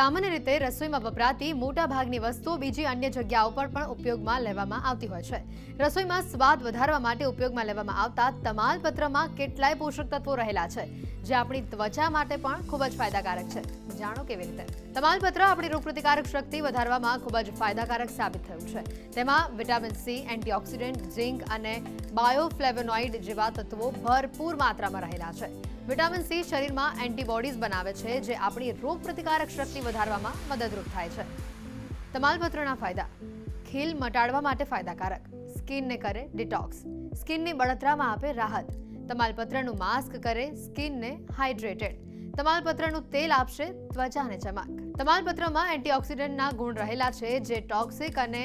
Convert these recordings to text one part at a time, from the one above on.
સામાન્ય રીતે રસોઈમાં વપરાતી મોટા ભાગની વસ્તુઓ બીજી અન્ય જગ્યાઓ પર પણ ઉપયોગમાં લેવામાં આવતી હોય છે. રસોઈમાં સ્વાદ વધારવા માટે ઉપયોગમાં લેવામાં આવતા તમાલપત્રમાં કેટલાય પોષક તત્વો રહેલા છે, જે આપણી ત્વચા માટે પણ ખૂબ જ ફાયદાકારક છે. જાણો કેવી રીતે. તમાલપત્ર આપણી રોગપ્રતિકારક શક્તિ વધારવામાં ખૂબ જ ફાયદાકારક સાબિત થયું છે. તેમાં વિટામિન સી, એન્ટીઓક્સિડન્ટ, ઝિંક અને બાયોફ્લેવોનોઇડ જેવા તત્વો ભરપૂર માત્રામાં રહેલા છે. વિટામિન સી શરીરમાં એન્ટીબોડીઝ બનાવે છે, જે આપણી રોગપ્રતિકારક શક્તિ વધારવામાં મદદરૂપ થાય છે. તમાલપત્રના ફાયદા. ખીલ મટાડવા માટે ફાયદાકારક. સ્કિનને કરે ડિટોક્સ. સ્કિનની બળતરામાં આપે રાહત. તમાલપત્રનું માસ્ક કરે સ્કિનને હાઇડ્રેટેડ. તમાલપત્રનું તેલ આપશે ત્વચાને ચમક. તમાલપત્રમાં એન્ટીઓક્સિડન્ટના ગુણ રહેલા છે, જે ટોક્સિક અને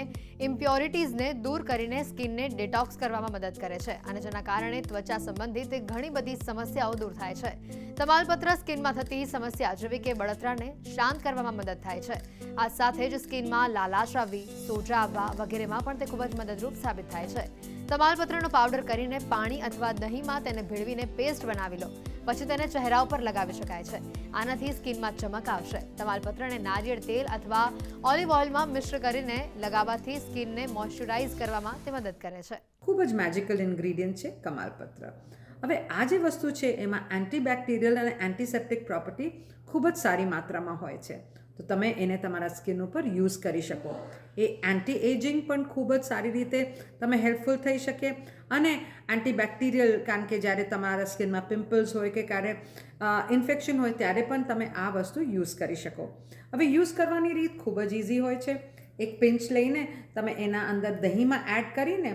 ઇમ્પ્યોરિટીઝને દૂર કરીને સ્કિનને ડિટોક્સ કરવામાં મદદ કરે છે, અને જેના કારણે ત્વચા સંબંધિત ઘણી બધી સમસ્યાઓ દૂર થાય છે. તમાલપત્ર સ્કિનમાં થતી સમસ્યા જેવી કે બળતરાને શાંત કરવામાં મદદ થાય છે. આ સાથે જ સ્કિનમાં લાલાશ આવવી, સોજા આવવા વગેરેમાં પણ તે ખૂબ જ મદદરૂપ સાબિત થાય છે. તમાલપત્રનો પાવડર કરીને પાણી અથવા દહીંમાં તેને ભેળવીને પેસ્ટ બનાવી લો. પછી તેને ચહેરા ઉપર લગાવી શકાય છે. આનાથી સ્કિનમાં ચમક આવશે. તમાલપત્રને નારિયેળ તેલ અથવા ઓલિવ ઓઇલમાં મિશ્ર કરીને લગાવવાથી સ્કિનને મોઇશ્ચરાઇઝ કરવામાં તે મદદ કરે છે. ખૂબ જ મેજિકલ ઇન્ગ્રીડિયન્ટ છે કમાલપત્ર. હવે આ જે વસ્તુ છે એમાં એન્ટીબેક્ટેરિયલ અને એન્ટીસેપ્ટિક પ્રોપર્ટી ખૂબ જ સારી માત્રામાં હોય છે, તો તમે એને તમારા સ્કિન ઉપર યુઝ કરી શકો. એ એન્ટી એજિંગ પણ ખૂબ જ સારી રીતે તમે હેલ્પફુલ થઈ શકે, અને એન્ટીબેક્ટેરિયલ, કારણ કે જ્યારે તમારા સ્કિનમાં પિમ્પલ્સ હોય કે ક્યારે ઇન્ફેક્શન હોય ત્યારે પણ તમે આ વસ્તુ યુઝ કરી શકો. હવે યુઝ કરવાની રીત ખૂબ જ ઇઝી હોય છે. એક પિંચ લઈને તમે એના અંદર દહીંમાં એડ કરીને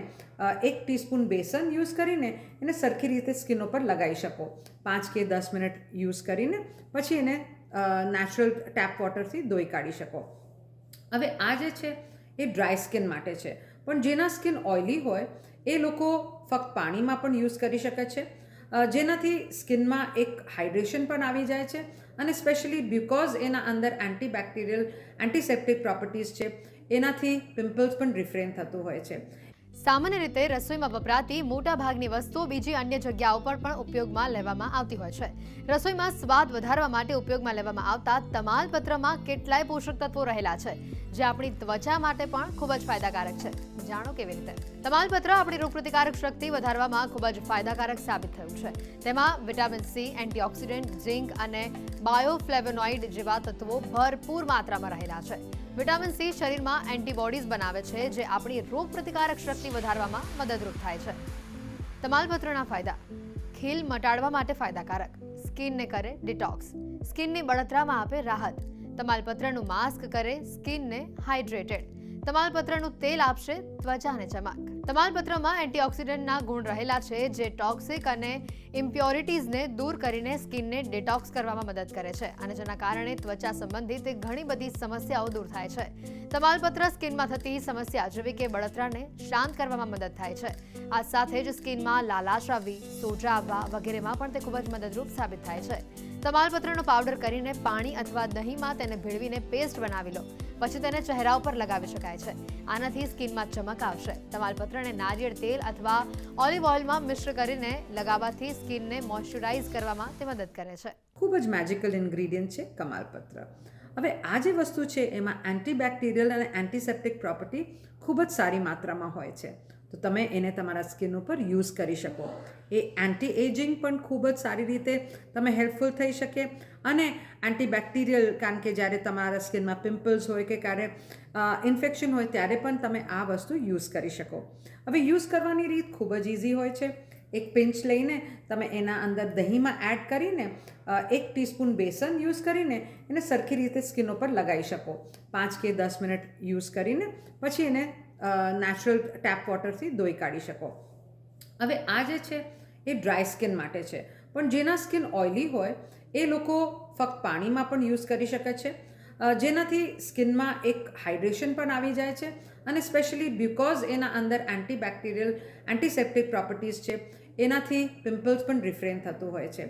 1 ટીસ્પૂન બેસન યુઝ કરીને એને સરખી રીતે સ્કિન ઉપર લગાવી શકો. 5 કે 10 મિનિટ યુઝ કરીને પછી એને નેચરલ ટેપ વોટરથી ધોઈ કાઢી શકો. હવે આ જે છે એ ડ્રાય સ્કિન માટે છે, પણ જેના સ્કિન ઓઇલી હોય એ લોકો ફક્ત પાણીમાં પણ યુઝ કરી શકે છે, જેનાથી સ્કિનમાં એક હાઇડ્રેશન પણ આવી જાય છે, અને સ્પેશિયલી બિકોઝ એના અંદર એન્ટીબેક્ટેરિયલ એન્ટીસેપ્ટિક પ્રોપર્ટીઝ છે, એનાથી પિમ્પલ્સ પણ રિફ્રેન થતું હોય છે. સામાન્ય રીતે રસોઈમાં વપરાતી મોટા ભાગની વસ્તુઓ બીજી અન્ય જગ્યાઓ પર પણ ઉપયોગમાં લેવામાં આવતી હોય છે. રસોઈમાં સ્વાદ વધારવા માટે ઉપયોગમાં લેવામાં આવતા તમાલપત્રમાં કેટલાય પોષક તત્વો રહેલા છે, જે આપણી ત્વચા માટે પણ ખૂબ જ ફાયદાકારક છે. જાણો કેવી રીતે. તમાલપત્ર આપણી રોગપ્રતિકારક શક્તિ વધારવામાં ખૂબ જ ફાયદાકારક સાબિત થયું છે. તેમાં વિટામિન સી, એન્ટીઓક્સિડન્ટ, ઝિંક અને બાયોફ્લેવોનોઇડ જેવા તત્વો ભરપૂર માત્રામાં રહેલા છે. વિટામિન સી શરીરમાં એન્ટીબોડીઝ બનાવે છે, જે આપણી રોગપ્રતિકારક શક્તિ વધારવામાં મદદરૂપ થાય છે. તમાલપત્રના ફાયદા. ખીલ મટાડવા માટે ફાયદાકારક. સ્કિનને કરે ડિટોક્સ. સ્કિનની બળતરામાં આપે રાહત. તમાલપત્રનું માસ્ક કરે સ્કિનને હાઇડ્રેટેડ. તમાલપત્રનું તેલ આપશે ત્વચાને ચમક. તમાલપત્રમાં એન્ટીઓક્સિડન્ટના ગુણ રહેલા છે, જે ટોક્સિક અને ઇમ્પ્યોરિટીઝને દૂર કરીને સ્કિનને ડિટોક્સ કરવામાં મદદ કરે છે, અને જેના કારણે ત્વચા સંબંધિત ઘણી બધી સમસ્યાઓ દૂર થાય છે. તમાલપત્ર સ્કિનમાં થતી સમસ્યા જેવી કે બળતરાને શાંત કરવામાં મદદ થાય છે. આ સાથે જ સ્કિનમાં લાલાશ આવવી, સોજા આવવા વગેરેમાં પણ તે ખૂબ જ મદદરૂપ સાબિત થાય છે. તમાલપત્રનો પાવડર કરીને પાણી અથવા દહીંમાં તેને ભેળવીને પેસ્ટ બનાવી લો. પછી તેને ચહેરા ઉપર લગાવી શકાય છે. આનાથી સ્કિનમાં ચમક આવશે. તમાલપત્રને નારિયેળ તેલ અથવા ઓલિવ ઓઇલમાં મિશ્ર કરીને લગાવવાથી સ્કિનને મોઇશ્ચરાઇઝ કરવામાં તે મદદ કરે છે. ખૂબ જ મેજિકલ ઇન્ગ્રીડિયન્ટ છે કમાલપત્ર. હવે આ જે વસ્તુ છે એમાં એન્ટીબેક્ટેરિયલ અને એન્ટીસેપ્ટિક પ્રોપર્ટી ખૂબ જ સારી માત્રામાં હોય છે, તો તમે એને તમારા સ્કિન ઉપર યુઝ કરી શકો. એ એન્ટી એજિંગ પણ ખૂબ જ સારી રીતે તમે હેલ્પફુલ થઈ શકે, અને એન્ટીબેક્ટેરિયલ, કારણ કે જ્યારે તમારા સ્કિનમાં પિમ્પલ્સ હોય કે ક્યારે ઇન્ફેક્શન હોય ત્યારે પણ તમે આ વસ્તુ યુઝ કરી શકો. હવે યુઝ કરવાની રીત ખૂબ જ ઇઝી હોય છે. એક પિંચ લઈને તમે એના અંદર દહીંમાં એડ કરીને 1 ટીસ્પૂન બેસન યુઝ કરીને એને સરખી રીતે સ્કિન ઉપર લગાવી શકો. 5 કે 10 મિનિટ યુઝ કરીને પછી એને નેચરલ ટેપ વોટરથી ધોઈ કાઢી શકો. હવે આ જે છે એ ડ્રાય સ્કિન માટે છે, પણ જેના સ્કિન ઓઇલી હોય એ લોકો ફક્ત પાણીમાં પણ યુઝ કરી શકે છે, જેનાથી સ્કિનમાં એક હાઇડ્રેશન પણ આવી જાય છે, અને સ્પેશિયલી બિકોઝ એના અંદર એન્ટીબેક્ટેરિયલ એન્ટીસેપ્ટિક પ્રોપર્ટીઝ છે, એનાથી પિમ્પલ્સ પણ રિફ્રેન થતું હોય છે.